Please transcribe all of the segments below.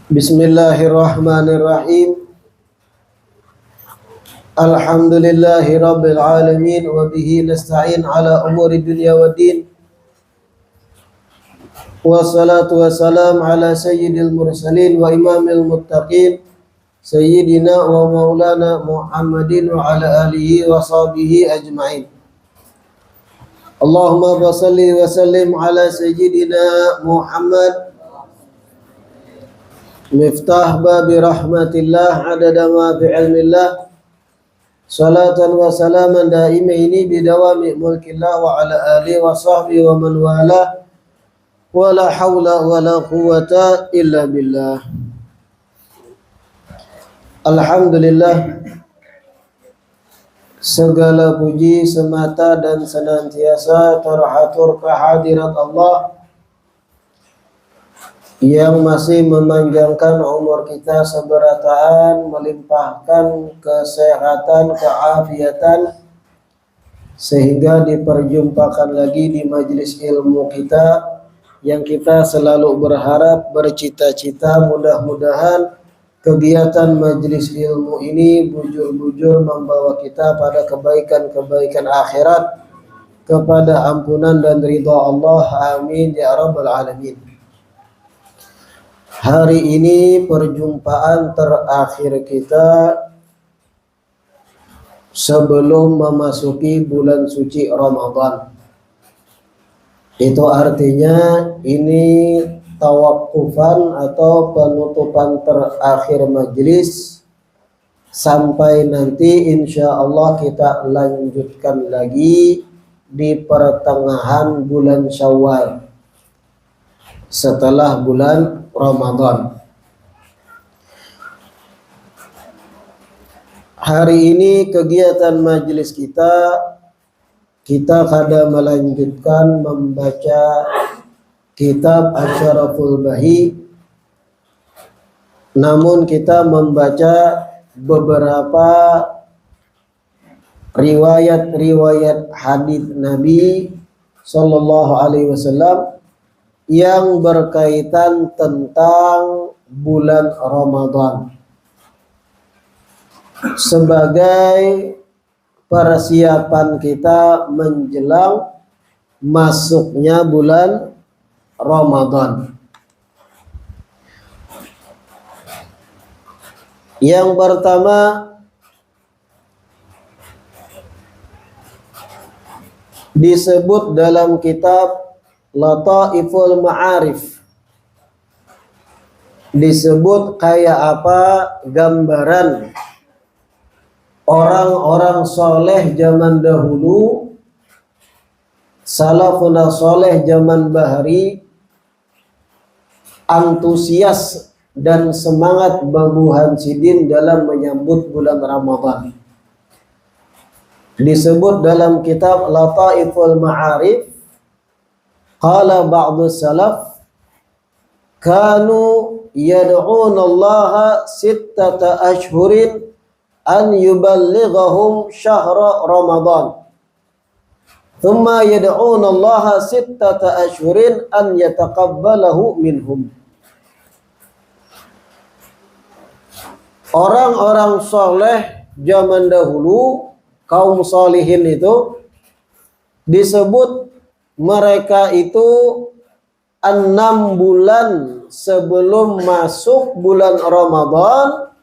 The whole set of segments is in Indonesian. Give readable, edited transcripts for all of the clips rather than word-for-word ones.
Bismillahirrahmanirrahim. Alhamdulillahi rabbil alamin wa bihi nasta'in ala umuri dunya waddin. Wassalatu wassalam ala sayyidil mursalin wa imamil muttaqin sayyidina wa maulana Muhammadin wa ala alihi wa sahbihi ajma'in. Allahumma salli wa sallim ala sayyidina Muhammad miftah babi rahmatillah adada ma fi ilmillah salatan wa salaman daimaini bidawami mulkillah wa ala alihi wa sahbihi wa man wala wa la hawla wa la quwata illa billah. Alhamdulillah, segala puji semata dan senantiasa terhatur kehadirat Allah yang masih memanjangkan umur kita seberataan, melimpahkan kesehatan, keafiatan, sehingga diperjumpakan lagi di majelis ilmu kita yang kita selalu berharap, bercita-cita mudah-mudahan kegiatan majelis ilmu ini bujur-bujur membawa kita pada kebaikan-kebaikan akhirat, kepada ampunan dan ridha Allah. Amin ya rabbal alamin. Hari ini perjumpaan terakhir kita sebelum memasuki bulan suci Ramadan. Itu artinya ini tawakufan atau penutupan terakhir majelis, sampai nanti insya Allah kita lanjutkan lagi di pertengahan bulan Syawal setelah bulan Ramadan. Hari ini kegiatan majelis kita kada melanjutkan membaca kitab Asy-Syaraful Bahi, namun kita membaca beberapa riwayat-riwayat hadis Nabi Sallallahu Alaihi Wasallam yang berkaitan tentang bulan Ramadan sebagai persiapan kita menjelang masuknya bulan Ramadan. Yang pertama, disebut dalam kitab Lataiful Ma'arif, disebut kayak apa gambaran orang-orang soleh zaman dahulu, salafun soleh zaman bahari, antusias dan semangat babuhan sidin dalam menyambut bulan Ramadan. Disebut dalam kitab Lataiful Ma'arif, qala ba'du salaf kanu yad'una Allah sittata ashhurin an yuballighahum syahra Ramadan, thumma yad'una Allah sittata ashhurin an yataqabbalahu minhum. Orang-orang soleh zaman dahulu, kaum solihin itu disebut mereka itu 6 bulan sebelum masuk bulan Ramadan,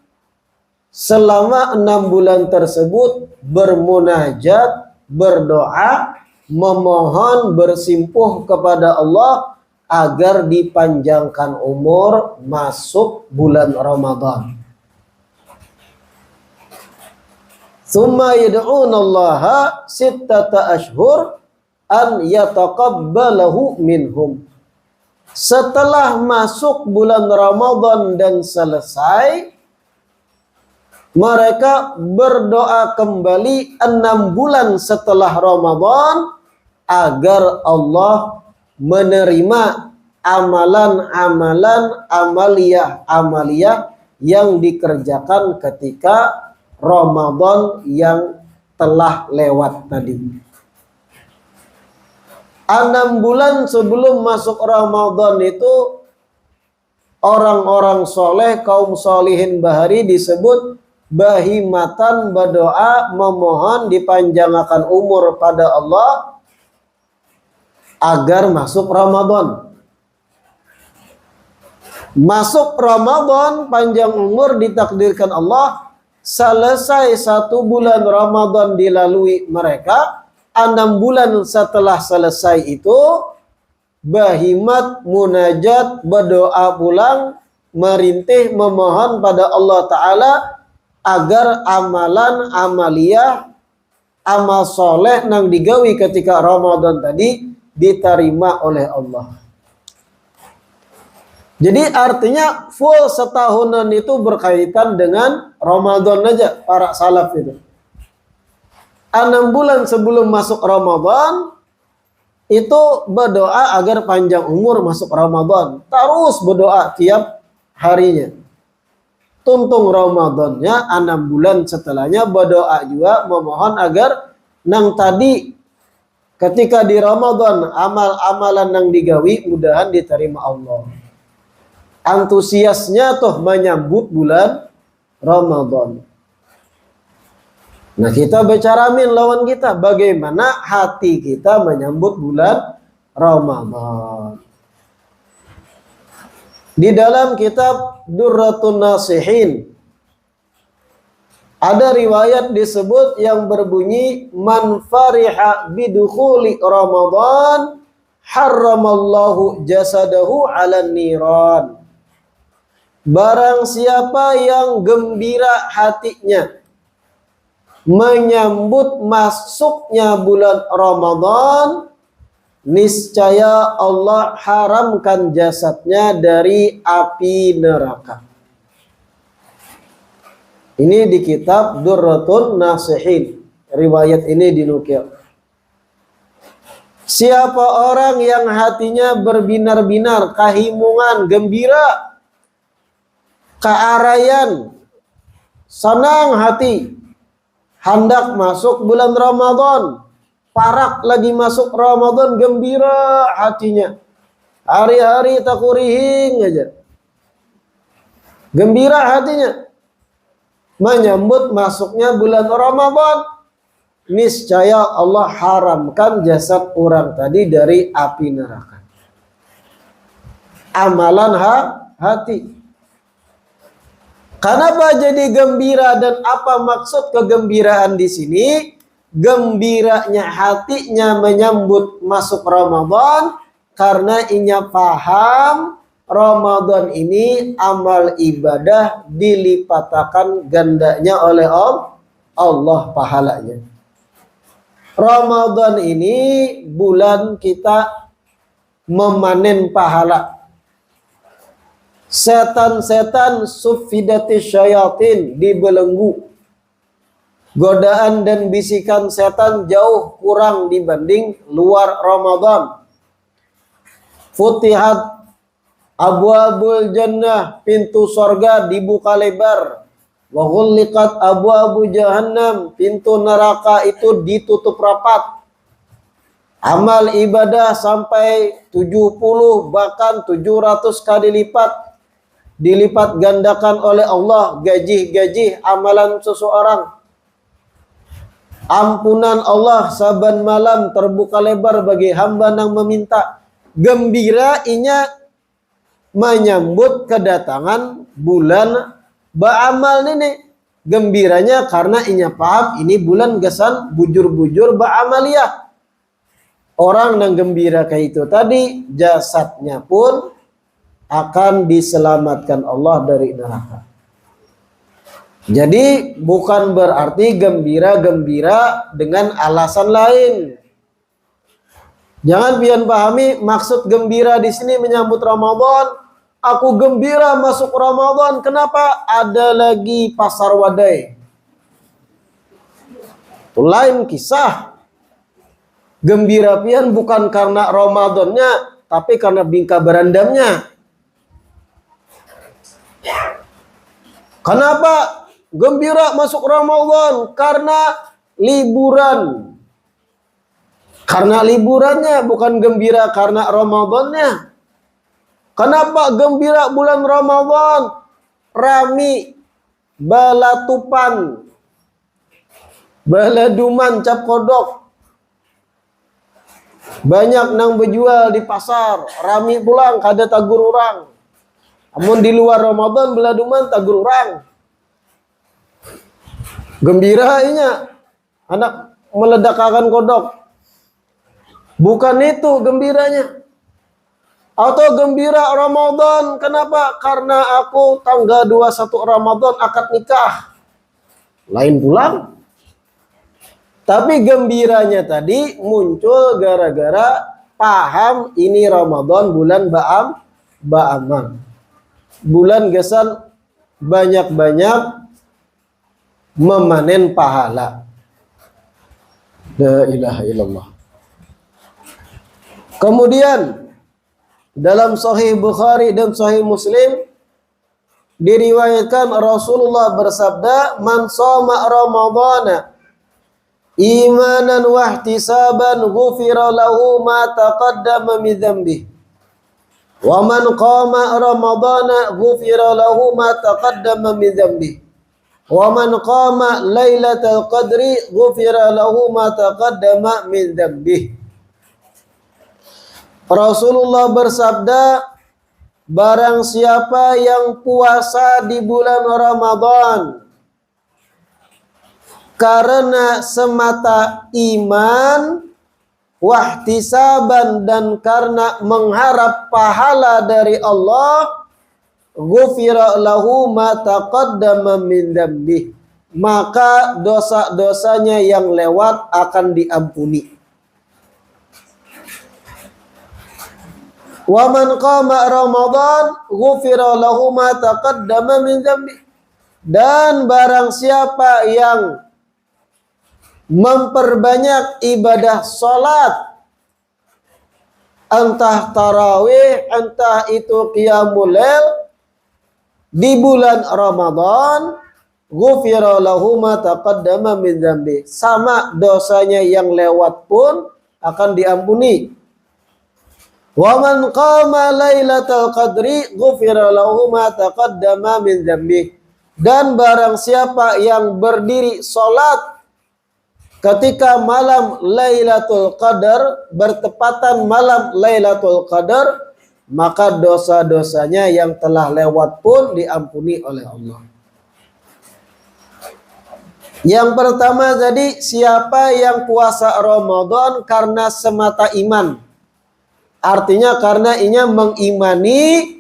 selama 6 bulan tersebut bermunajat, berdoa, memohon, bersimpuh kepada Allah agar dipanjangkan umur masuk bulan Ramadan. Tsumma yad'una Allaha sittata ashhur an yataqabbalahu minhum. Setelah masuk bulan Ramadan dan selesai, mereka berdoa kembali 6 bulan setelah Ramadan agar Allah menerima amalan-amalan, amaliyah-amaliyah yang dikerjakan ketika Ramadan yang telah lewat tadi. 6 bulan sebelum masuk Ramadan itu orang-orang soleh, kaum solihin bahari disebut bahimatan, berdoa memohon dipanjangkan umur pada Allah agar masuk Ramadan. Masuk Ramadan, panjang umur ditakdirkan Allah, selesai 1 bulan Ramadan dilalui mereka, 6 bulan setelah selesai itu bahimat munajat berdoa pulang, merintih memohon pada Allah Ta'ala agar amalan amaliyah amal soleh nang digawi ketika Ramadan tadi diterima oleh Allah. Jadi artinya full setahunan itu berkaitan dengan Ramadan aja para salaf itu. 6 bulan sebelum masuk Ramadan itu berdoa agar panjang umur masuk Ramadan. Terus berdoa tiap harinya. Tuntung Ramadannya 6 bulan setelahnya berdoa juga memohon agar nang tadi ketika di Ramadan amal-amalan nang digawi mudahan diterima Allah. Antusiasnya tuh menyambut bulan Ramadan. Nah kita bicara lawan kita bagaimana hati kita menyambut bulan Ramadan. Di dalam kitab Durratun Nasihin ada riwayat disebut yang berbunyi man fariha bidukhuli Ramadan harramallahu jasadahu 'alan niran. Barang siapa yang gembira hatinya menyambut masuknya bulan Ramadan, niscaya Allah haramkan jasadnya dari api neraka. Ini di kitab Durratun Nasihin. Riwayat ini dinukil. Siapa orang yang hatinya berbinar-binar, kahimungan, gembira, kearayan, senang hati, hendak masuk bulan Ramadan, parak lagi masuk Ramadan, gembira hatinya, hari-hari takurihing aja, gembira hatinya, menyambut masuknya bulan Ramadan, niscaya Allah haramkan jasad orang tadi dari api neraka. Amalan hati. Kenapa jadi gembira dan apa maksud kegembiraan di sini? Gembiranya hatinya menyambut masuk Ramadan karena inya paham Ramadan ini amal ibadah dilipatakan gandanya oleh Allah pahalanya. Ramadan ini bulan kita memanen pahala. Setan-setan suffidatis syayatin dibelenggu. Godaan dan bisikan setan jauh kurang dibanding luar Ramadan. Futihat abwabul jannah, pintu sorga dibuka lebar. Wa ghulliqat abwabu jahannam, pintu neraka itu ditutup rapat. Amal ibadah sampai 70 bahkan 700 kali lipat dilipat gandakan oleh Allah gaji-gaji amalan seseorang. Ampunan Allah saban malam terbuka lebar bagi hamba yang meminta. Gembira inya menyambut kedatangan bulan ba'amal ini. Gembiranya karena inya paham ini bulan gesan bujur-bujur ba'amaliyah. Orang yang gembira kayak itu tadi jasadnya pun akan diselamatkan Allah dari neraka. Jadi bukan berarti gembira-gembira dengan alasan lain. Jangan pian pahami maksud gembira di sini menyambut Ramadan. Aku gembira masuk Ramadan. Kenapa? Ada lagi pasar wadai. Itu lain kisah. Gembira pian bukan karena Ramadannya, tapi karena bingka berandamnya. Kenapa gembira masuk Ramadan? Karena liburan. Karena liburannya, bukan gembira karena Ramadannya. Kenapa gembira bulan Ramadan? Rami, balatupan, baladuman, cap kodok. Banyak nang berjual di pasar, rami pulang, kada tagur orang. Namun di luar Ramadan, baladuman tagur orang. Gembira inya, anak meledakkan kodok. Bukan itu gembiranya. Atau gembira Ramadan, kenapa? Karena aku tanggal 21 Ramadan akad nikah. Lain pulang. Tapi gembiranya tadi muncul gara-gara paham ini Ramadan bulan ba'aman. Bulan gesan banyak-banyak memanen pahala. La ilaha illallah. Kemudian dalam Sahih Bukhari dan Sahih Muslim diriwayatkan Rasulullah bersabda, "Man shoma Ramadhana imanan wa ihtisaban ghufira lahu ma taqaddama min dhanbihi. Wa man qama Ramadhana ghufira lahu ma taqaddama min dhanbihi. Wa man qama lailatal qadri ghufira lahu ma taqaddama min dhanbihi." Rasulullah bersabda, barang siapa yang puasa di bulan Ramadan karena semata iman, wahtisaban, dan karena mengharap pahala dari Allah, ghufira lahu ma taqaddama min dzambih, maka dosa-dosanya yang lewat akan diampuni. Wa man qama Ramadan ghufira lahu ma taqaddama min dzambi. Dan barang siapa yang memperbanyak ibadah salat, entah tarawih, entah itu qiyamul lail di bulan Ramadan, ghufira lahu ma taqaddama min dzambi. Sama dosanya yang lewat pun akan diampuni. Wa man qama lailatal qadri ghufira lahu ma taqaddama min dzambi. Dan barang siapa yang berdiri salat ketika malam Lailatul Qadar, bertepatan malam Lailatul Qadar, maka dosa-dosanya yang telah lewat pun diampuni oleh Allah. Yang pertama tadi, siapa yang puasa Ramadan karena semata iman. Artinya karena inya mengimani,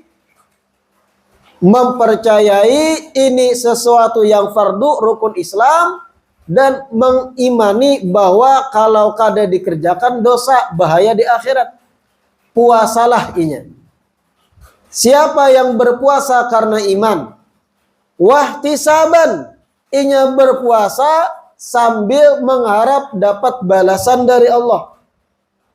mempercayai ini sesuatu yang fardu rukun Islam, dan mengimani bahwa kalau kada dikerjakan dosa, bahaya di akhirat. Puasalah inya. Siapa yang berpuasa karena iman, wahtisaban, inya berpuasa sambil mengharap dapat balasan dari Allah,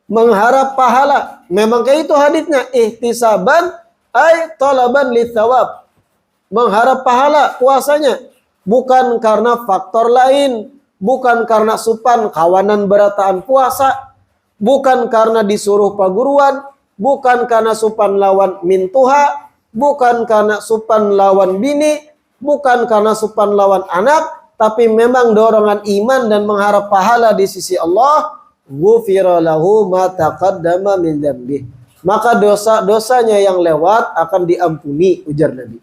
mengharap pahala. Memang kayak itu haditsnya, ihtisaban ay talaban litsawab, mengharap pahala puasanya, bukan karena faktor lain, bukan karena supan kawanan berataan puasa, bukan karena disuruh paguruan, bukan karena supan lawan mintuha, bukan karena supan lawan bini, bukan karena supan lawan anak, tapi memang dorongan iman dan mengharap pahala di sisi Allah. Ghufira lahu ma taqaddama min dzambih, maka dosa-dosanya yang lewat akan diampuni, ujar Nabi.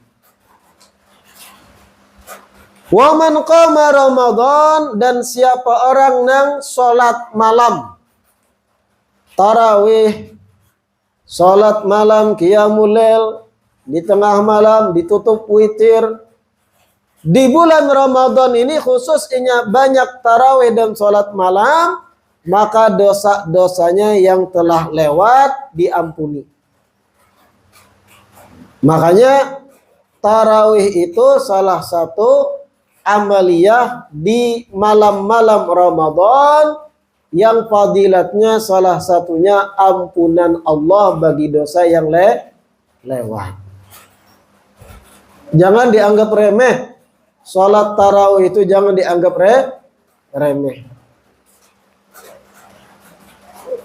Wa man qama Ramadan, dan siapa orang nang salat malam, tarawih, salat malam, qiyamul lail, di tengah malam ditutup witir. Di bulan Ramadan ini khususnya banyak tarawih dan salat malam, maka dosa-dosanya yang telah lewat diampuni. Makanya tarawih itu salah satu amaliyah di malam-malam Ramadan yang fadilatnya salah satunya ampunan Allah bagi dosa yang lewat. Jangan dianggap remeh. Salat tarawih itu jangan dianggap remeh.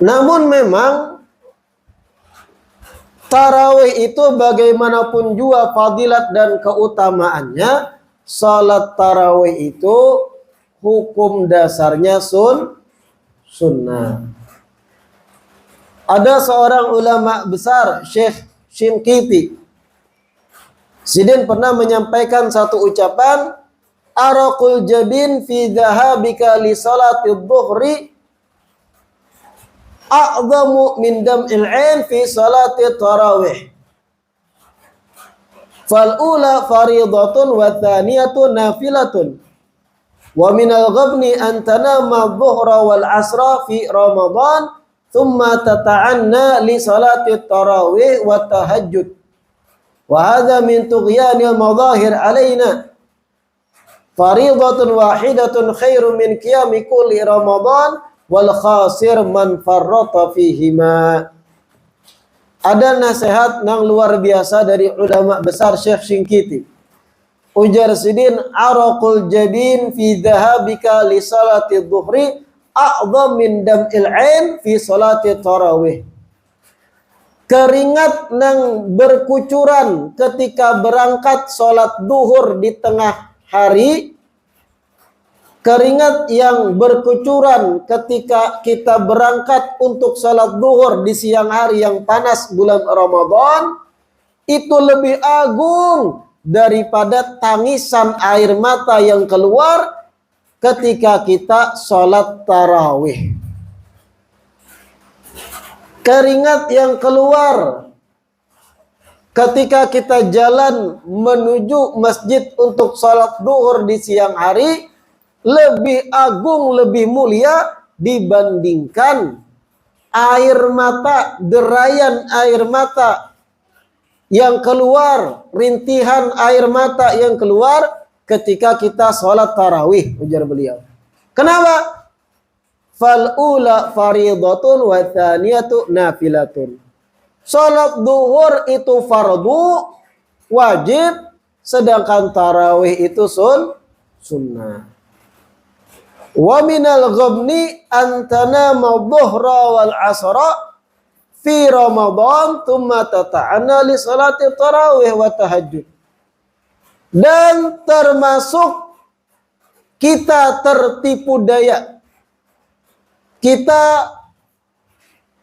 Namun memang tarawih itu bagaimanapun juga fadilat dan keutamaannya, salat tarawih itu hukum dasarnya sunnah. Ada seorang ulama besar, Syekh Shinqiti. Sidin pernah menyampaikan satu ucapan, araqul jabin fi dhahabika li salatid dhuhri a'zamu min dam'il 'ain fi salatid tarawih. Fal ula faridatun wa thaniyatu nafilatun. Wa minal ghabni an tanama dhuhra wal asra fi Ramadan thumma tata'anna li salati tarawih wa tahajjud. Wa hadha min tughyanil madahir alaina. Faridatun wahidatun khairu min qiyami kulli Ramadan wal khasir man farrata fihima. Ada nasihat yang luar biasa dari ulama besar Syekh Shinqiti. Ujar Sidin, araqul jabin fi dhahabika li salati dhuhri a'zam min dam'il 'ain fi salati tarawih. Keringat yang berkucuran ketika berangkat salat duhur di tengah hari, keringat yang berkucuran ketika kita berangkat untuk salat duhur di siang hari yang panas bulan Ramadan, itu lebih agung daripada tangisan air mata yang keluar ketika kita salat tarawih. Keringat yang keluar ketika kita jalan menuju masjid untuk salat duhur di siang hari lebih agung, lebih mulia dibandingkan air mata, derayan air mata yang keluar, rintihan air mata yang keluar ketika kita sholat tarawih, ujar beliau. Kenapa? Fal ula faridatun wa thaniyatu nafilatun. Sholat duhur itu fardu, wajib, sedangkan tarawih itu sunnah. Wa minal ghabni an tanama dhuhra wal asra fi Ramadan thumma tata'anna li salati tarawih wa tahajjud. Dan termasuk kita tertipu daya, kita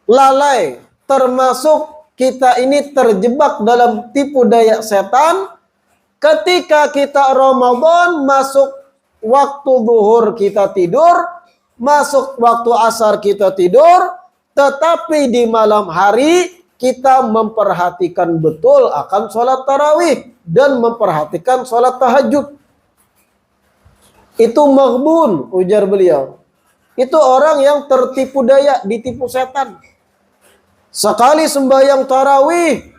lalai, termasuk kita ini terjebak dalam tipu daya setan ketika kita Ramadan masuk waktu zuhur kita tidur, masuk waktu asar kita tidur, tetapi di malam hari kita memperhatikan betul akan sholat tarawih dan memperhatikan sholat tahajud. Itu maghbun, ujar beliau. Itu orang yang tertipu daya, ditipu setan. Sekali sembahyang tarawih,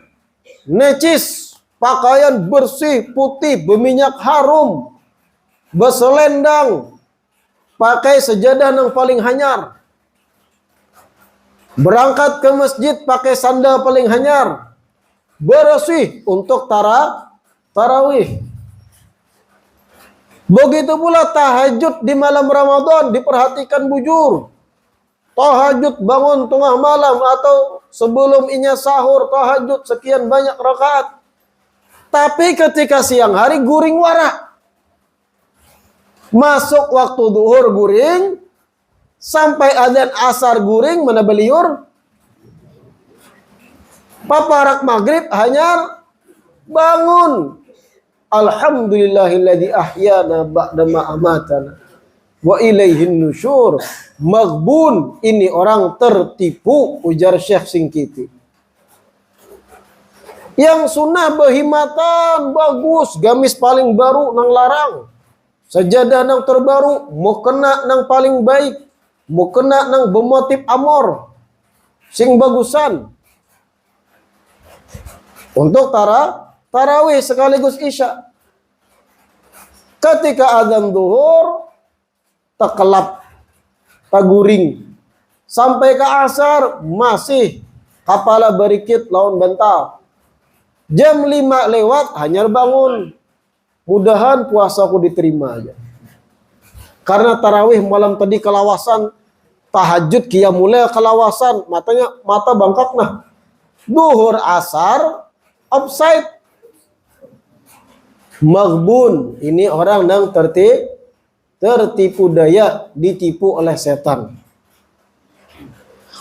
necis, pakaian bersih, putih, berminyak harum, berselendang, pakai sejadah yang paling hanyar, berangkat ke masjid pakai sandal paling hanyar, bersih untuk tarawih. Begitu pula tahajud di malam Ramadan diperhatikan bujur. Tahajud bangun tengah malam atau sebelum inya sahur, tahajud sekian banyak rakaat. Tapi ketika siang hari guring warak. Masuk waktu duhur guring, sampai adzan asar guring, mana beliur. Paparak maghrib hanya bangun. Alhamdulillahilladzi ahyana ba'dama amatana wa ilaihin nusyur. Maghbun, ini orang tertipu, ujar Syekh Shinqiti. Yang sunnah berhimatan bagus, gamis paling baru nang larang, sajadah nang terbaru, mau kena nang paling baik, mau kena nang bermotif amor, sing bagusan. Untuk tarawih sekaligus isya. Ketika azan zuhur, tekelap, taguring. Sampai ke asar, masih kepala berikit lawan bantal. Jam 5 lewat, hanya bangun. Mudahan puasaku diterima aja. Karena tarawih malam tadi kelawasan, tahajud qiyamul lail kelawasan, mata bangkak nah. duhur asar offside. Maghbun, ini orang yang tertipu daya, ditipu oleh setan.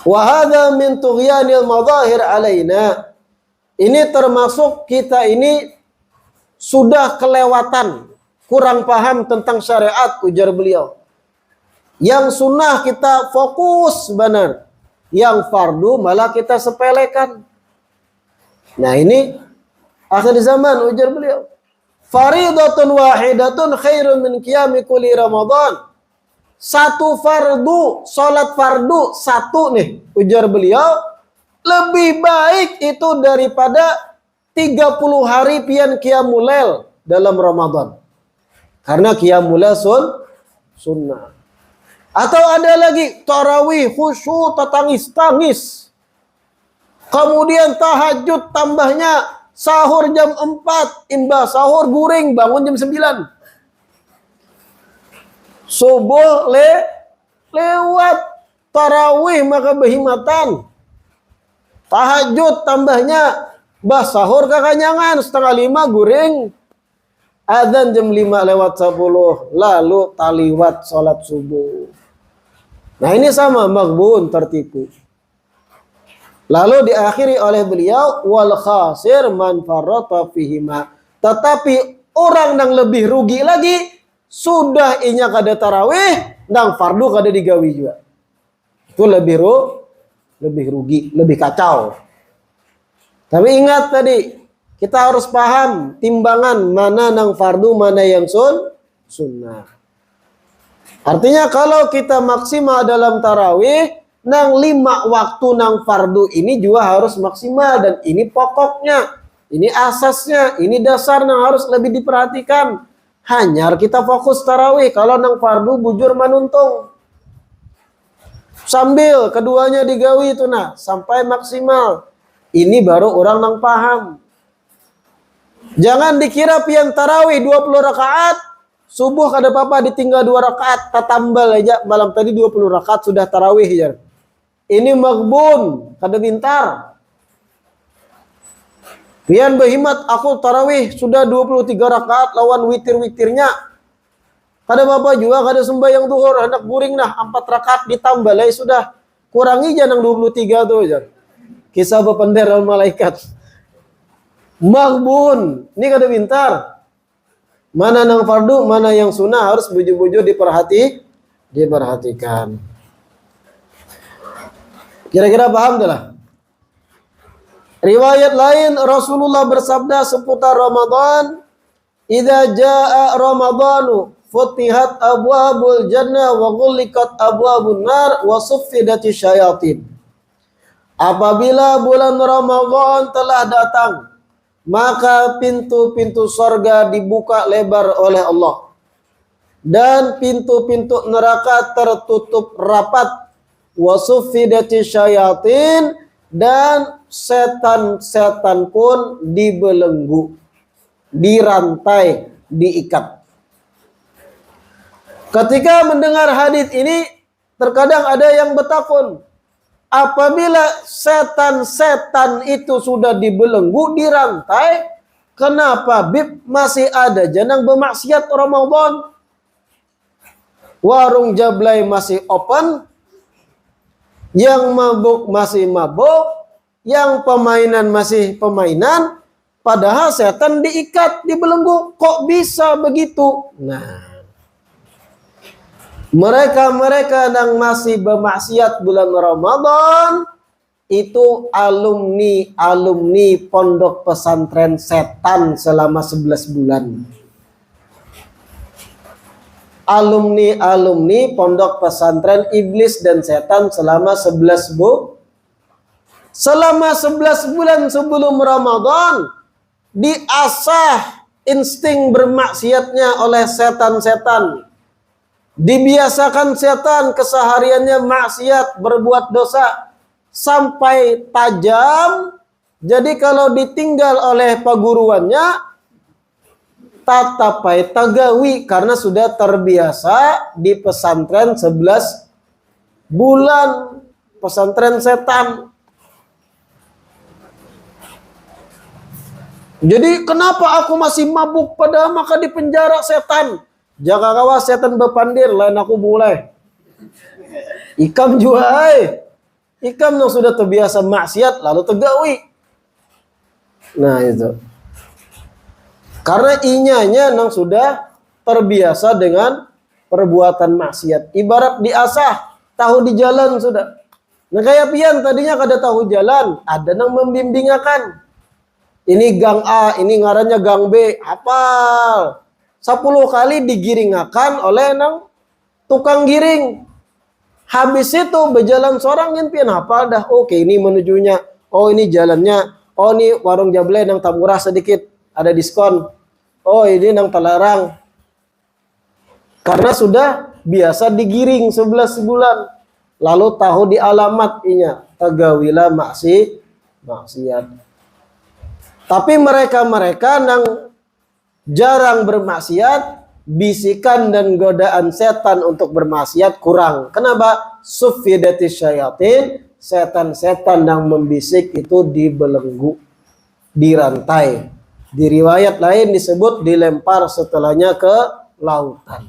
Wa hadza min tughyanil madahir alaina. Ini termasuk kita ini sudah kelewatan, kurang paham tentang syariat, ujar beliau. Yang sunnah kita fokus benar, yang fardu malah kita sepelekan. Nah ini akhir zaman, ujar beliau. Faridatun wahidatun khairun min qiyami kulli Ramadan. Satu fardu, salat fardu satu nih, ujar beliau, lebih baik itu daripada 30 hari pian qiyamul lail dalam Ramadan. Karena qiyamul lail sunnah. Atau ada lagi tarawih khusyuk tangis-tangis. Kemudian tahajud tambahnya sahur jam 4, imbah sahur guring, bangun jam 9. Subuh lewat tarawih maka berhimatan. Tahajud tambahnya bah sahur kekanyangan, 4:30 guring. Adzan jam 5:10, lalu taliwat salat subuh. Nah ini sama, maghbun, tertipu. Lalu diakhiri oleh beliau, wal khasir man farrata fihima. Tetapi orang yang lebih rugi lagi, sudah inya kada tarawih, dan fardu kada digawi juga. Itu lebih rugi, lebih kacau. Tapi ingat tadi, kita harus paham timbangan mana yang fardu, mana yang sunnah. Artinya kalau kita maksimal dalam tarawih, nang 5 waktu nang fardu ini juga harus maksimal, dan ini pokoknya, ini asasnya, ini dasar yang harus lebih diperhatikan. Hanya kita fokus tarawih, kalau nang fardu bujur manuntung. Sambil keduanya digawi itu nah sampai maksimal. Ini baru orang nang paham. Jangan dikira pian tarawih 20 rakaat, subuh kada apa-apa ditinggal 2 rakaat, tatambal aja malam tadi 20 rakaat sudah tarawih ya. Ini maghbun, kada pintar. Pian berhimat, aku tarawih sudah 23 rakaat lawan witir-witirnya. Kada apa-apa juga, kada sembahyang duhur, hendak guring nah 4 rakaat ditambah lah sudah. Kurangi jangan 23 tuh aja. Kisah bepender malaikat. Maghbun, ini kada pintar. Mana yang fardu, mana yang sunnah harus bujur-bujur diperhatikan. Kira-kira paham dah lah. Riwayat lain Rasulullah bersabda seputar Ramadan, "Idza jaa Ramadanu futihat abwabul jannah wa ghulliqat abwabun nar wa suffidati syayatin." Apabila bulan Ramadan telah datang, maka pintu-pintu sorga dibuka lebar oleh Allah, dan pintu-pintu neraka tertutup rapat. Wasuffidati syayatin, dan setan-setan pun dibelenggu, dirantai, diikat. Ketika mendengar hadis ini, terkadang ada yang bertakun, apabila setan-setan itu sudah dibelenggu, dirantai, kenapa bib masih ada janang bermaksiat Ramadan? Warung jablay masih open, yang mabuk masih mabuk, yang permainan masih permainan, padahal setan diikat, dibelenggu. Kok bisa begitu? Nah, mereka-mereka yang masih bermaksiat bulan Ramadan itu alumni pondok pesantren setan selama 11 bulan. Alumni pondok pesantren iblis dan setan selama 11 bulan sebelum Ramadan diasah insting bermaksiatnya oleh setan-setan. Dibiasakan setan kesehariannya maksiat, berbuat dosa sampai tajam. Jadi kalau ditinggal oleh perguruannya tatapai tagawi, karena sudah terbiasa di pesantren 11 bulan pesantren setan. Jadi kenapa aku masih mabuk padahal maka di penjara setan. Jaga kawas setan bepandir lain aku mulai. Ikam juga Ikam yang sudah terbiasa maksiat lalu tegawi. Nah itu. Karena inyanya yang sudah terbiasa dengan perbuatan maksiat. Ibarat diasah, tahu di jalan sudah. Nah kayak pian tadinya kada tahu jalan, ada yang membimbingakan. Ini gang A, ini ngarannya gang B, hafal. 10 kali digiringakan oleh nang tukang giring. Habis itu berjalan seorang yang pian hafal dah. Oke, ini menujunya. Oh, ini jalannya. Oh, ini warung Jable yang tak murah sedikit, ada diskon. Oh, ini yang terlarang. Karena sudah biasa digiring 11 bulan. Lalu tahu di alamat inya. Tegawilah maksiat. Tapi mereka-mereka yang jarang bermaksiat, bisikan dan godaan setan untuk bermaksiat kurang. Kenapa? Suffidatis syayatin, setan-setan yang membisik itu dibelenggu, dirantai. Di riwayat lain disebut dilempar setelahnya ke lautan.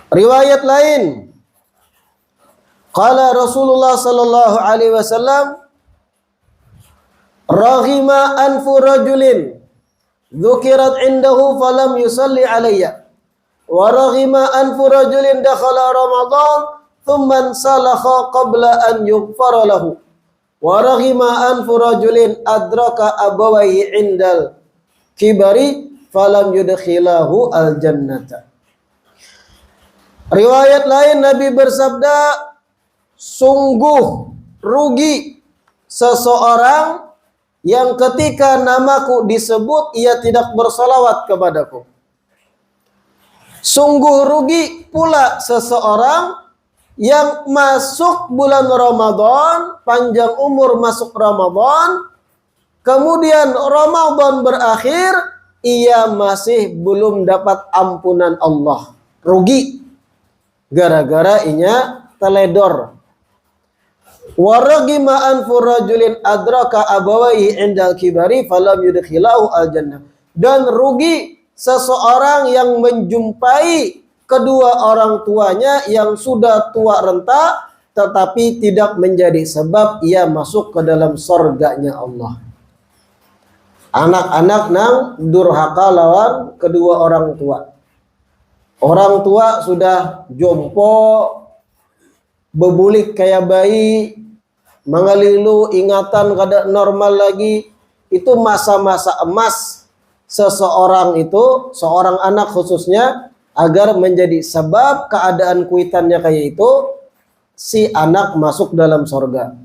Riwayat lain, qala Rasulullah sallallahu alaihi wasallam, raghima anfu rajulin dzukirat indahu falam yusalli alayya wa raghima anfu rajulin dakhala ramadan thumma salakha qabla an yughfara lahu wa raghima anfu rajulin adraka abawayhi indal kibari falam yudkhilahu al jannata. Riwayat lain Nabi bersabda, sungguh rugi seseorang yang ketika namaku disebut ia tidak bersalawat kepadaku. Sungguh rugi pula seseorang yang masuk bulan Ramadan, panjang umur masuk Ramadan, kemudian Ramadan berakhir, ia masih belum dapat ampunan Allah. Rugi. Gara-gara inya teledor. Waragima anfu rajulin adraka abawaihi indal kibari falam yudkhilahu al jannah. Dan rugi seseorang yang menjumpai kedua orang tuanya yang sudah tua renta tetapi tidak menjadi sebab ia masuk ke dalam surganya Allah. Anak-anak nang durhaka lawan kedua orang tua. Orang tua sudah jompo, bebulik kayak bayi, mengelilu ingatan kada normal lagi. Itu masa-masa emas seseorang itu, seorang anak khususnya, agar menjadi sebab keadaan kuitannya kayak itu, si anak masuk dalam surga.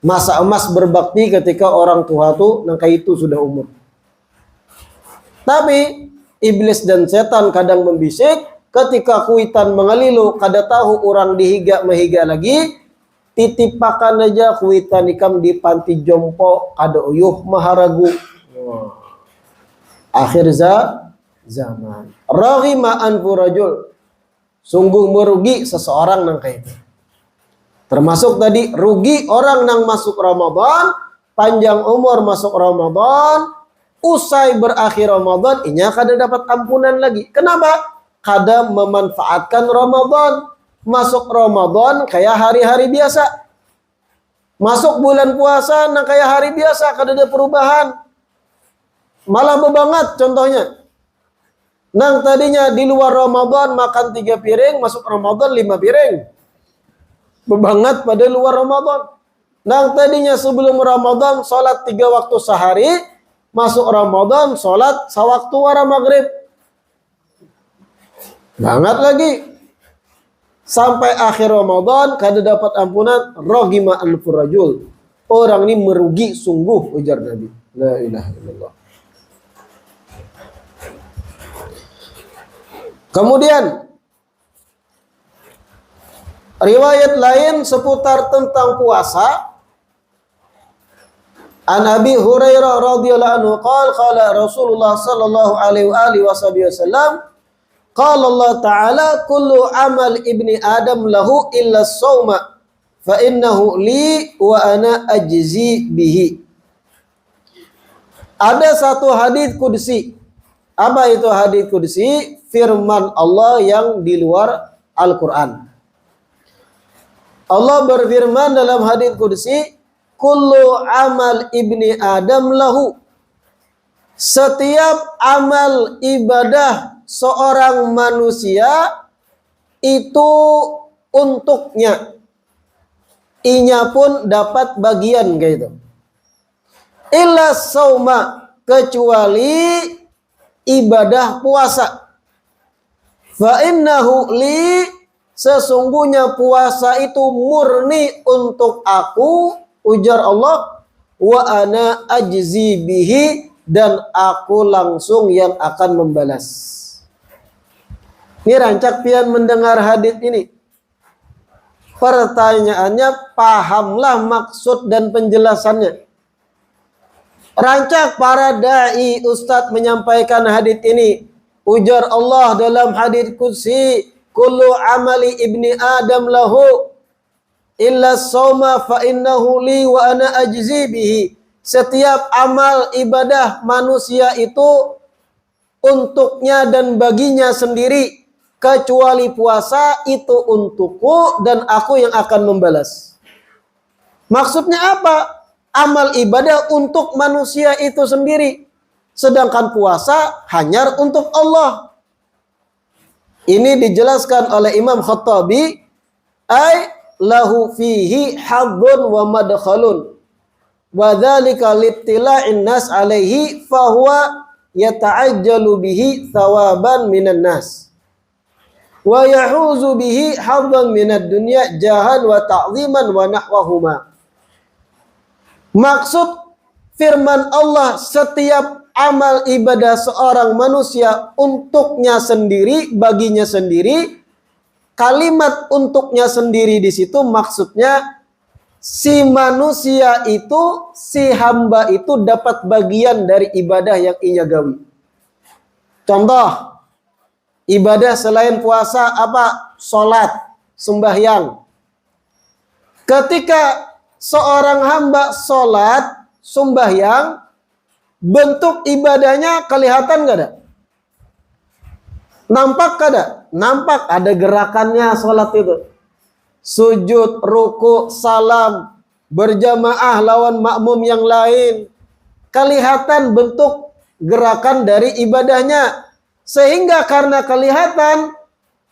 Masa emas berbakti ketika orang tua tuh kayak itu sudah umur. Tapi iblis dan setan kadang membisik, ketika kuitan mengelilu, kada tahu orang dihiga mehiga lagi, titipakan aja kuitan ikam di panti jompo, kada uyuh maharagu. Akhir zaman. Raghima anfu rajul. Sungguh merugi seseorang nang kayak itu. Termasuk tadi rugi orang nang masuk Ramadan, panjang umur masuk Ramadan, usai berakhir Ramadan, inya kada dapat ampunan lagi. Kenapa? Kada memanfaatkan Ramadan. Masuk Ramadan kayak hari-hari biasa. Masuk bulan puasa nang kayak hari biasa, kada ada perubahan. Malah bebangat contohnya. Nang tadinya di luar Ramadan makan 3 piring, masuk Ramadan 5 piring. Bebangat pada luar Ramadan. Nang tadinya sebelum Ramadan sholat 3 waktu sehari, masuk Ramadan, sholat sewaktu wara maghrib. Banget lagi. Sampai akhir Ramadan, kada dapat ampunan, roghima anfu rajul. Orang ini merugi sungguh, ujar Nabi. La ilaha illallah. Kemudian, riwayat lain seputar tentang puasa. An Abi Hurairah radhiyallahu anhu qala Rasulullah sallallahu alaihi wasallam Qala Allah Ta'ala kullu amal ibni Adam lahu illa shauma fa innahu li wa ana ajzi bihi. Ada satu hadits qudsi. Apa itu hadits qudsi? Firman Allah yang di luar Al-Qur'an. Allah berfirman dalam hadits qudsi, kullu amal ibni Adam lahu. Setiap amal ibadah seorang manusia itu untuknya. Inya pun dapat bagian kayak itu. Illa sauma, kecuali ibadah puasa. Fa innahu li, sesungguhnya puasa itu murni untuk aku, ujar Allah, wa ana ajzi bihi, dan aku langsung yang akan membalas. Ini rancak pian mendengar hadits ini. Pertanyaannya, pahamlah maksud dan penjelasannya. Rancak para dai ustadz menyampaikan hadits ini. Ujar Allah dalam hadits qudsi, kullu amali ibni Adam lahu illa shauma fa innahu li wa ana ajzi bihi. Setiap amal ibadah manusia itu untuknya dan baginya sendiri, kecuali puasa itu untukku dan aku yang akan membalas. Maksudnya apa? Amal ibadah untuk manusia itu sendiri, sedangkan puasa hanya untuk Allah. Ini dijelaskan oleh Imam Khattabi, ay lahu fihi haddun wa madkhalun. Wa dzalika littila'in nas alaihi fahuwa yata'ajjalu bihi thawaban minan nas wa yahuzu bihi haddan minad dunya jahan wa ta'ziman wa nahwahuma. Maksud firman Allah, setiap amal ibadah seorang manusia untuknya sendiri, baginya sendiri. Kalimat untuknya sendiri di situ maksudnya si manusia itu, si hamba itu dapat bagian dari ibadah yang ia gawi. Contoh, ibadah selain puasa apa? Salat, sembahyang. Ketika seorang hamba salat, sembahyang, bentuk ibadahnya kelihatan gak ada? Nampak gak ada? Nampak, ada gerakannya salat itu. Sujud, ruku, salam, berjamaah lawan makmum yang lain. Kelihatan bentuk gerakan dari ibadahnya. Sehingga karena kelihatan,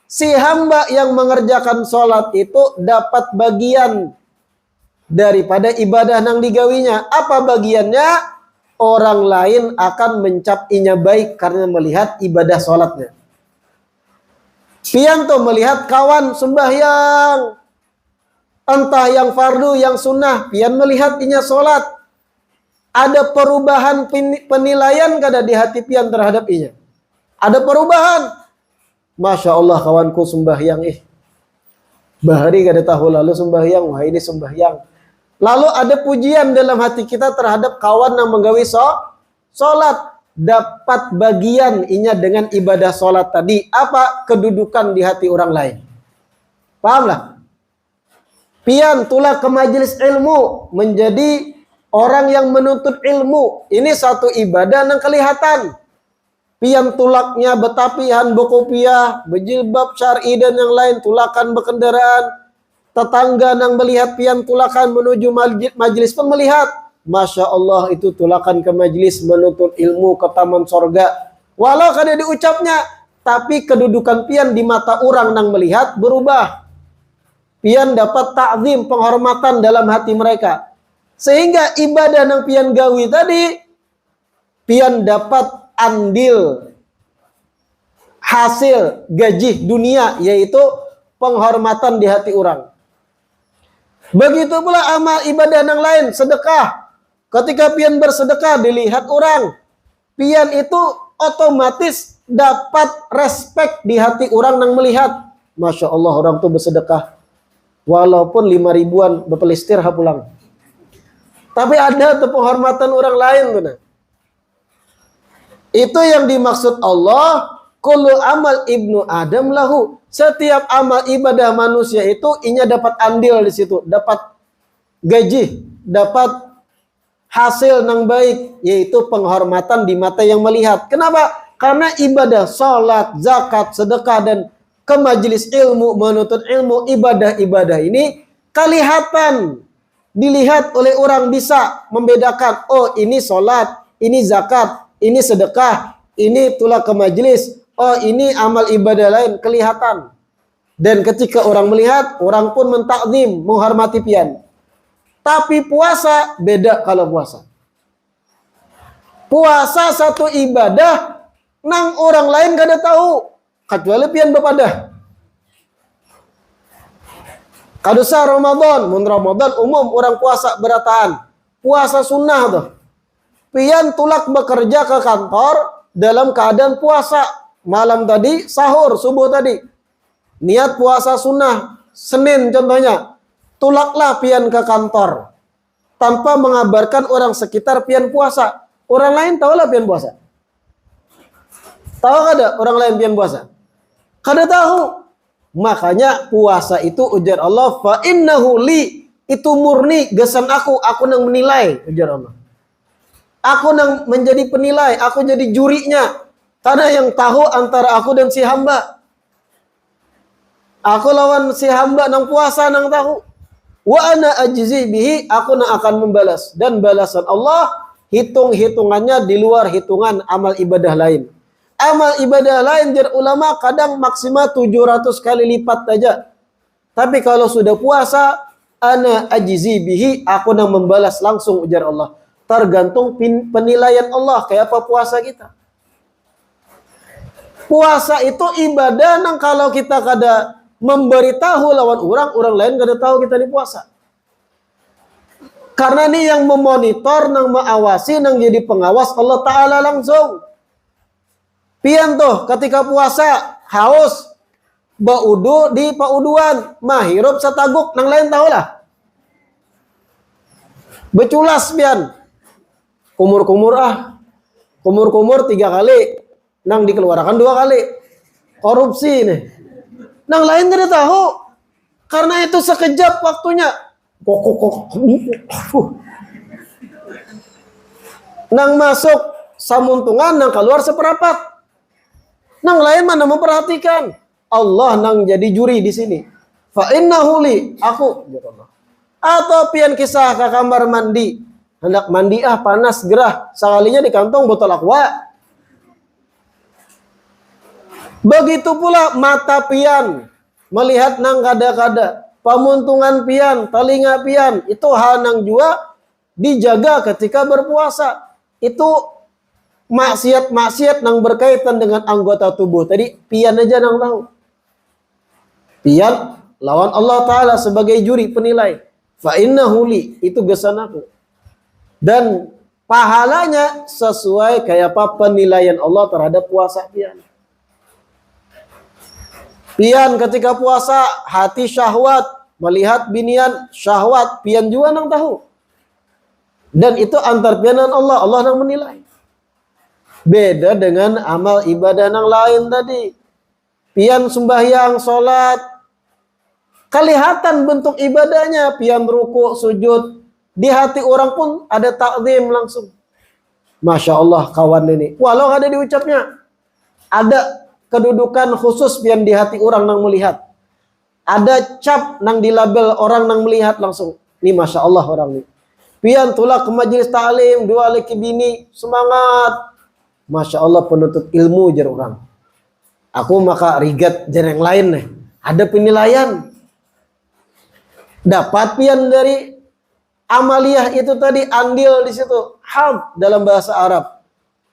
si hamba yang mengerjakan sholat itu dapat bagian daripada ibadah yang digawinya. Apa bagiannya? Orang lain akan mencap inya baik karena melihat ibadah sholatnya. Pian tuh melihat kawan sembahyang, entah yang fardu, yang sunnah, pian melihat inya sholat. Ada perubahan penilaian kada di hati pian terhadap inya? Ada perubahan. Masya Allah kawanku sembahyang, bahari kada tahu lalu sembahyang, wah ini sembahyang. Lalu ada pujian dalam hati kita terhadap kawan yang menggawi sholat. Dapat bagian inya dengan ibadah sholat tadi. Apa? Kedudukan di hati orang lain. Pahamlah? Pian tulah ke majelis ilmu, menjadi orang yang menuntut ilmu. Ini satu ibadah yang kelihatan. Pian tulaknya betapihan, bekopiah, berjilbab syar'i dan yang lain, tulakan berkendaraan. Tetangga yang melihat pian tulakan menuju majelis pun melihat. Masya Allah, itu tulakan ke majelis menuntut ilmu ke taman sorga. Walau kada diucapnya, tapi kedudukan pian di mata orang yang melihat berubah. Pian dapat ta'zim, penghormatan dalam hati mereka. Sehingga ibadah yang pian gawi tadi, pian dapat andil hasil gaji dunia, yaitu penghormatan di hati orang. Begitu pula amal ibadah yang lain, sedekah. Ketika pian bersedekah dilihat orang, pian itu otomatis dapat respek di hati orang yang melihat. Masya Allah, orang tuh bersedekah. Walaupun 5 ribuan berpelistir pulang. Tapi ada tuh penghormatan orang lain tuh. Nah. Itu yang dimaksud Allah, kullu amal ibnu Adam lahu. Setiap amal ibadah manusia itu inya dapat andil di situ, dapat gaji, dapat hasil yang baik, yaitu penghormatan di mata yang melihat. Kenapa? Karena ibadah salat, zakat, sedekah dan ke majelis ilmu, menuntut ilmu, ibadah-ibadah ini kelihatan, dilihat oleh orang, bisa membedakan, oh ini salat, ini zakat, ini sedekah, ini tulah ke majelis, oh ini amal ibadah lain, kelihatan. Dan ketika orang melihat, orang pun mentakzim, menghormati pian. Tapi puasa beda. Kalau puasa satu ibadah nang orang lain gak ada tahu kecuali pian bepadah. Kadosa Ramadan, mun Ramadan umum orang puasa berataan. Puasa sunnah tuh. Pian tulak bekerja ke kantor dalam keadaan puasa. Malam tadi sahur, subuh tadi niat puasa sunnah, Senin contohnya, tulaklah pian ke kantor tanpa mengabarkan orang sekitar pian puasa. Orang lain tahu lah pian puasa. Tahu kada orang lain pian puasa? Kada tahu. Makanya puasa itu ujar Allah, fa innahu li, itu murni gesan aku nang menilai, ujar Allah. Aku nang menjadi penilai, aku jadi jurinya. Karena yang tahu antara aku dan si hamba. Aku lawan si hamba nang puasa nang tahu. Wa ana ajzi bihi, aku nang akan membalas. Dan balasan Allah hitung-hitungannya di luar hitungan amal ibadah lain. Amal ibadah lain jar ulama kadang maksimal 700 kali lipat saja. Tapi kalau sudah puasa, ana ajzi bihi, aku nang membalas langsung, ujar Allah. Tergantung penilaian Allah kayak apa puasa kita. Puasa itu ibadah nang kalau kita kada memberitahu lawan orang lain kada tahu kita di puasa. Karena ini yang memonitor, nang mengawasi, nang jadi pengawas Allah Ta'ala langsung. Pian tuh ketika puasa haus, baudu di pauduan, mahirup sataguk, nang lain tahulah. Beculas pian, kumur-kumur 3 kali. Nang dikeluarkan 2 kali. Korupsi nih. Nang lain tidak tahu. Karena itu sekejap waktunya. Nang masuk samuntungan, nang keluar seperapat. Nang lain mana memperhatikan. Allah nang jadi juri di sini. Fa innahu li, aku. Atau pian kisah ke kamar mandi. Hendak mandi panas gerah. Sekalinya di kantong botol aqua. Begitu pula mata pian melihat nang kada-kada, pamuntungan pian, telinga pian, itu hal nang jua dijaga ketika berpuasa. Itu maksiat-maksiat nang berkaitan dengan anggota tubuh. Tadi pian aja nang tahu. Pian lawan Allah Ta'ala sebagai juri penilai. Fa innahu li, itu gesan aku. Dan pahalanya sesuai kayak apa penilaian Allah terhadap puasa pian. Pian ketika puasa hati syahwat, melihat binian syahwat, pian juga nang tahu. Dan itu antar pian dan Allah, Allah nang menilai. Beda dengan amal ibadah nang lain tadi. Pian sembahyang, sholat, kelihatan bentuk ibadahnya, pian ruku, sujud, di hati orang pun ada takzim langsung. Masya Allah kawan ini, walau ada diucapnya, ada kedudukan khusus pian di hati orang nang melihat. Ada cap nang di label orang nang melihat langsung. Ini Masya Allah orang ini. Pian tulah ke majelis ta'lim, 2 laki bini, semangat. Masya Allah penuntut ilmu jar orang. Aku maka rigat jar yang lain nih. Ada penilaian. Dapat pian dari amaliyah itu tadi, andil di situ. Had dalam bahasa Arab.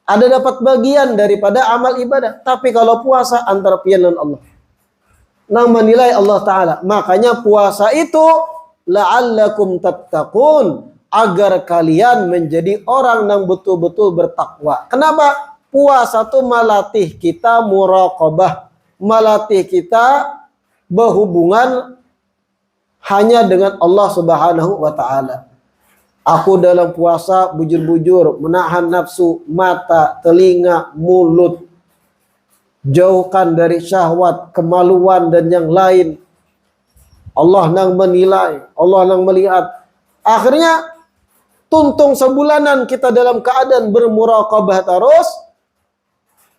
Ada dapat bagian daripada amal ibadah. Tapi kalau puasa antara pian dan Allah. Nang menilai Allah Ta'ala. Makanya puasa itu la'allakum tattaqun. Agar kalian menjadi orang yang betul-betul bertakwa. Kenapa? Puasa itu melatih kita muraqabah. Melatih kita berhubungan hanya dengan Allah Subhanahu wa Ta'ala. Aku dalam puasa bujur-bujur, menahan nafsu, mata, telinga, mulut. jauhkan dari syahwat, kemaluan dan yang lain. Allah nang menilai, Allah nang melihat. Akhirnya tuntung sebulanan kita dalam keadaan bermuraqabah terus.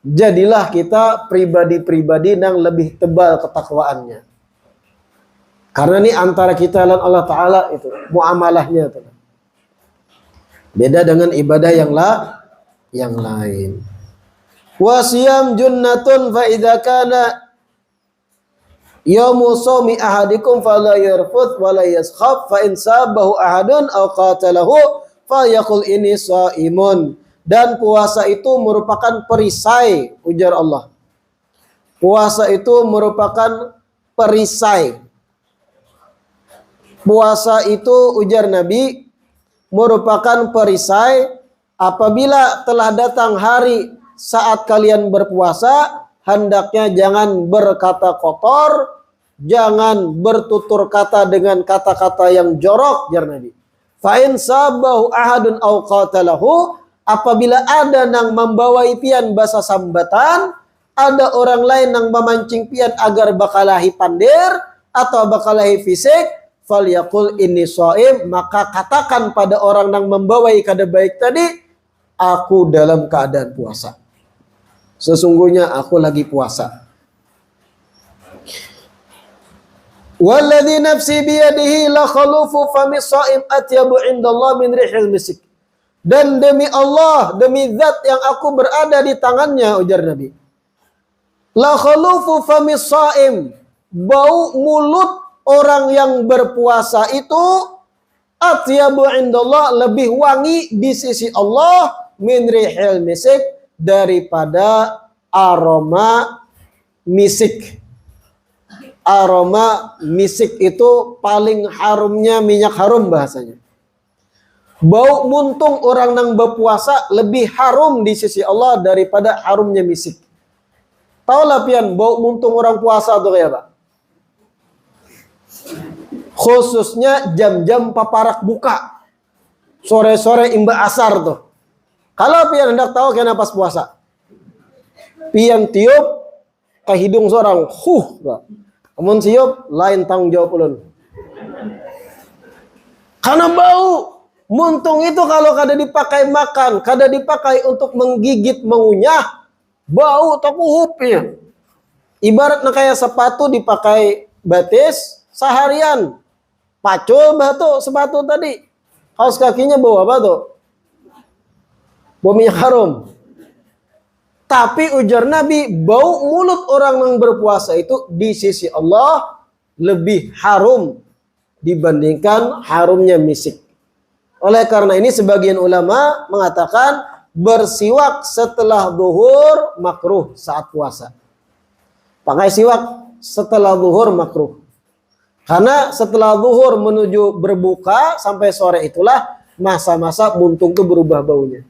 Jadilah kita pribadi-pribadi yang lebih tebal ketakwaannya. Karena ini antara kita dan Allah Ta'ala itu muamalahnya. Beda dengan ibadah yang lain. Wasiyam junnatun fa idza kana yaumu shaumi ahadikum fala yarfuth wala yaskhab fa in sabahu ahadun aw qatalahu fa yaqul inni shaimun. Dan puasa itu merupakan perisai, ujar Allah. Puasa itu merupakan perisai. Puasa itu, ujar Nabi, merupakan perisai. Apabila telah datang hari saat kalian berpuasa, hendaknya jangan berkata kotor, jangan bertutur kata dengan kata-kata yang jorok, jar Nabi. Fa in sabahu ahadun aw qatalahu, apabila ada yang membawai pian bahasa sambatan, ada orang lain yang memancing pian agar bakalahi pandir atau bakalahi fisik, falyaqul inni shaim, maka katakan pada orang yang membawai kada baik tadi, aku dalam keadaan puasa. Sesungguhnya aku lagi puasa. Walladzi nafsi biyadihi la khalufu fami shaim atyabu indallah min rihil misik. Dan demi Allah, demi zat yang aku berada di tangannya, ujar Nabi. La khalufu fami shaim, bau mulut orang yang berpuasa itu atyabu indallah, lebih wangi di sisi Allah min rihil misik, daripada aroma misik. Aroma misik itu paling harumnya minyak harum bahasanya. Bau muntung orang yang berpuasa lebih harum di sisi Allah daripada harumnya misik. Tahu lah pian bau muntung orang puasa itu kayak apa? Khususnya jam-jam paparak buka. Sore-sore imba asar tuh. Kalau pian hendak tahu kena pas puasa, pian tiup ke hidung seorang, amun siup lain tanggung jawab ulun. Karena bau muntung itu kalau kada dipakai makan, kada dipakai untuk menggigit, mengunyah, bau takuhupnya. Ibaratnya kayak sepatu dipakai batis seharian, pacul batu sepatu tadi, kaos kakinya bau apa tuh? Bau minyak harum. Tapi ujar Nabi, bau mulut orang yang berpuasa itu di sisi Allah lebih harum dibandingkan harumnya misik. Oleh karena ini sebagian ulama mengatakan bersiwak setelah zuhur makruh saat puasa. Pakai siwak setelah zuhur makruh. Karena setelah zuhur menuju berbuka sampai sore itulah masa-masa muntung itu berubah baunya.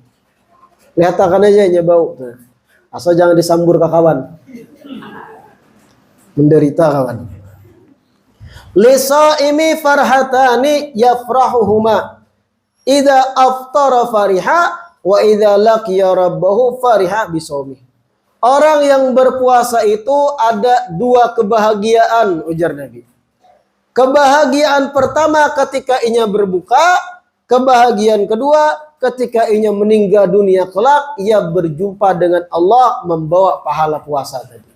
Lihatkan aja ya bau. Nah, asal jangan disambur ke kawan. Menderita kawan. Lisaimi farhatani yafrahuhuma. Idza aftara fariha wa idza laqiya rabbahu fariha bisawmi. Orang yang berpuasa itu ada dua kebahagiaan, ujar Nabi. Kebahagiaan pertama ketika ia berbuka, kebahagiaan kedua ketika ia meninggal dunia kelak, ia berjumpa dengan Allah membawa pahala puasa tadi.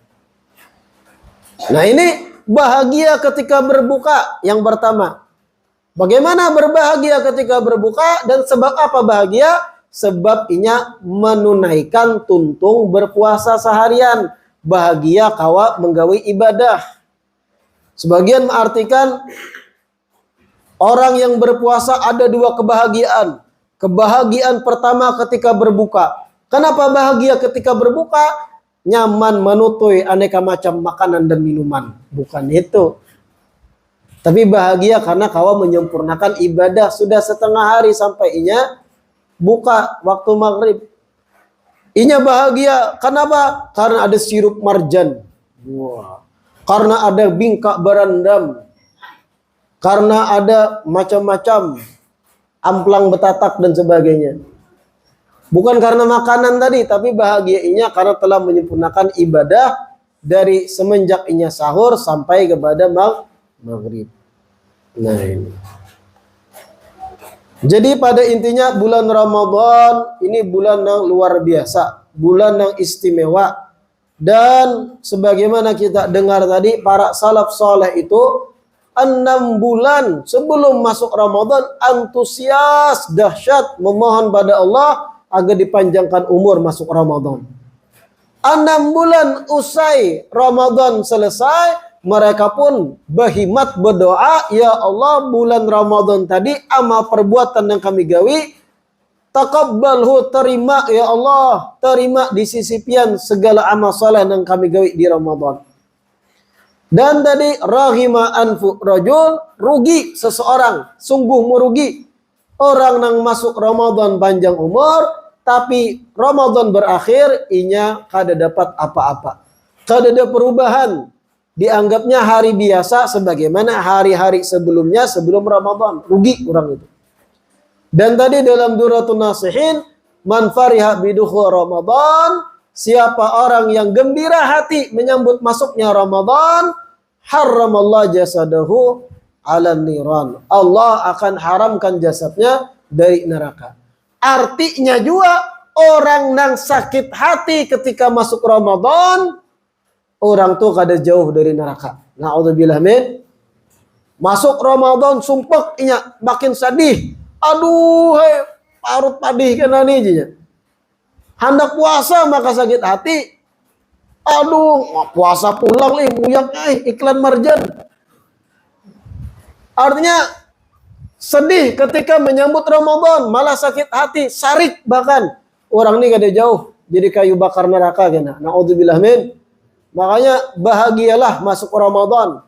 Nah ini bahagia ketika berbuka yang pertama. Bagaimana berbahagia ketika berbuka dan sebab apa bahagia? Sebab ia menunaikan tuntung berpuasa seharian. Bahagia kawa menggawi ibadah. Sebagian mengartikan orang yang berpuasa ada dua kebahagiaan. Kebahagiaan pertama ketika berbuka. Kenapa bahagia ketika berbuka? Nyaman menutui aneka macam makanan dan minuman. Bukan itu. Tapi bahagia karena kawa menyempurnakan ibadah sudah setengah hari sampai inya buka waktu maghrib. Inya bahagia. Kenapa? Karena ada sirup marjan. Wah. Karena ada bingkak berendam. Karena ada macam-macam amplang betatak dan sebagainya. Bukan karena makanan tadi, tapi bahagianya karena telah menyempurnakan ibadah dari semenjak inya sahur sampai kepada maghrib. Nah ini. Jadi pada intinya bulan Ramadan ini bulan yang luar biasa, bulan yang istimewa. Dan sebagaimana kita dengar tadi, para salaf soleh itu 6 bulan sebelum masuk Ramadan antusias, dahsyat memohon pada Allah agar dipanjangkan umur masuk Ramadan. 6 bulan usai Ramadan selesai, mereka pun berhimmat berdoa, ya Allah, bulan Ramadan tadi amal perbuatan yang kami gawi, taqabbalhu, terima ya Allah, terima di sisi pian segala amal saleh yang kami gawi di Ramadan. Dan tadi rahima anfu rajul, rugi seseorang, sungguh merugi orang yang masuk Ramadan panjang umur, tapi Ramadan berakhir inya kada dapat apa-apa, kada ada perubahan, dianggapnya hari biasa sebagaimana hari-hari sebelumnya sebelum Ramadan. Rugi orang itu. Dan tadi dalam Duratun Nasihin, man fariha bidukhul Ramadan, siapa orang yang gembira hati menyambut masuknya Ramadan, haramallah jasadahu ala niran, Allah akan haramkan jasadnya dari neraka. Artinya juga orang yang sakit hati ketika masuk Ramadan, orang tuh kada jauh dari neraka. Na'udzubillah min. Masuk Ramadan sumpek inya makin sedih. Aduh, hey, parut padih kena nih jinya. Hendak puasa maka sakit hati. Aduh, puasa pulang nih, buyak iklan marjan. Artinya sedih ketika menyambut Ramadan, malah sakit hati, sarik bahkan. Orang ini kada jauh jadi kayu bakar neraka kena. Na'udzubillah min. Makanya bahagialah masuk Ramadan.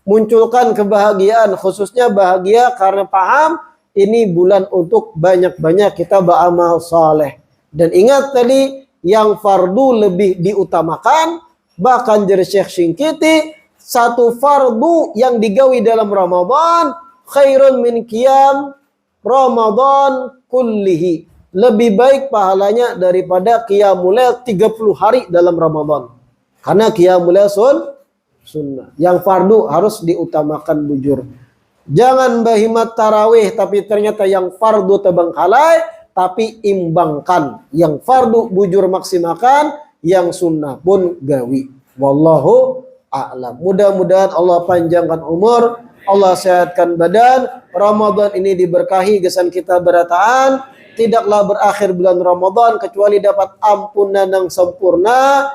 Munculkan kebahagiaan, khususnya bahagia karena paham ini bulan untuk banyak-banyak kita beramal saleh. Dan ingat tadi yang fardu lebih diutamakan, bahkan dari Syekh Singkiti, satu fardu yang digawi dalam Ramadan khairun min qiyam Ramadan kullihi. Lebih baik pahalanya daripada qiyamul lail 30 hari dalam Ramadan. Karena qiyamul lail sunnah. Yang fardu harus diutamakan bujur. Jangan berhimmat tarawih tapi ternyata yang fardu terbengkalai, tapi imbangkan. Yang fardu bujur maksimalkan, yang sunnah pun gawi. Wallahu a'lam. Mudah-mudahan Allah panjangkan umur, Allah sehatkan badan. Ramadan ini diberkahi, gesan kita berataan. Tidaklah berakhir bulan Ramadan kecuali dapat ampunan yang sempurna.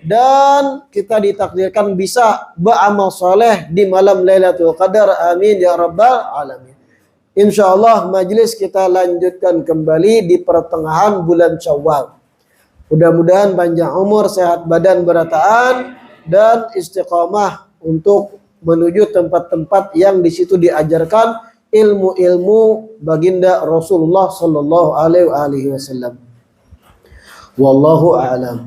Dan kita ditakdirkan bisa beramal soleh di malam Lailatul Qadar. Amin ya rabbal alamin. InsyaAllah majelis kita lanjutkan kembali di pertengahan bulan Syawal. Mudah-mudahan panjang umur, sehat badan berataan, dan istiqamah untuk menuju tempat-tempat yang di situ diajarkan ilmu-ilmu baginda Rasulullah sallallahu alaihi wasallam. Wallahu a'lam.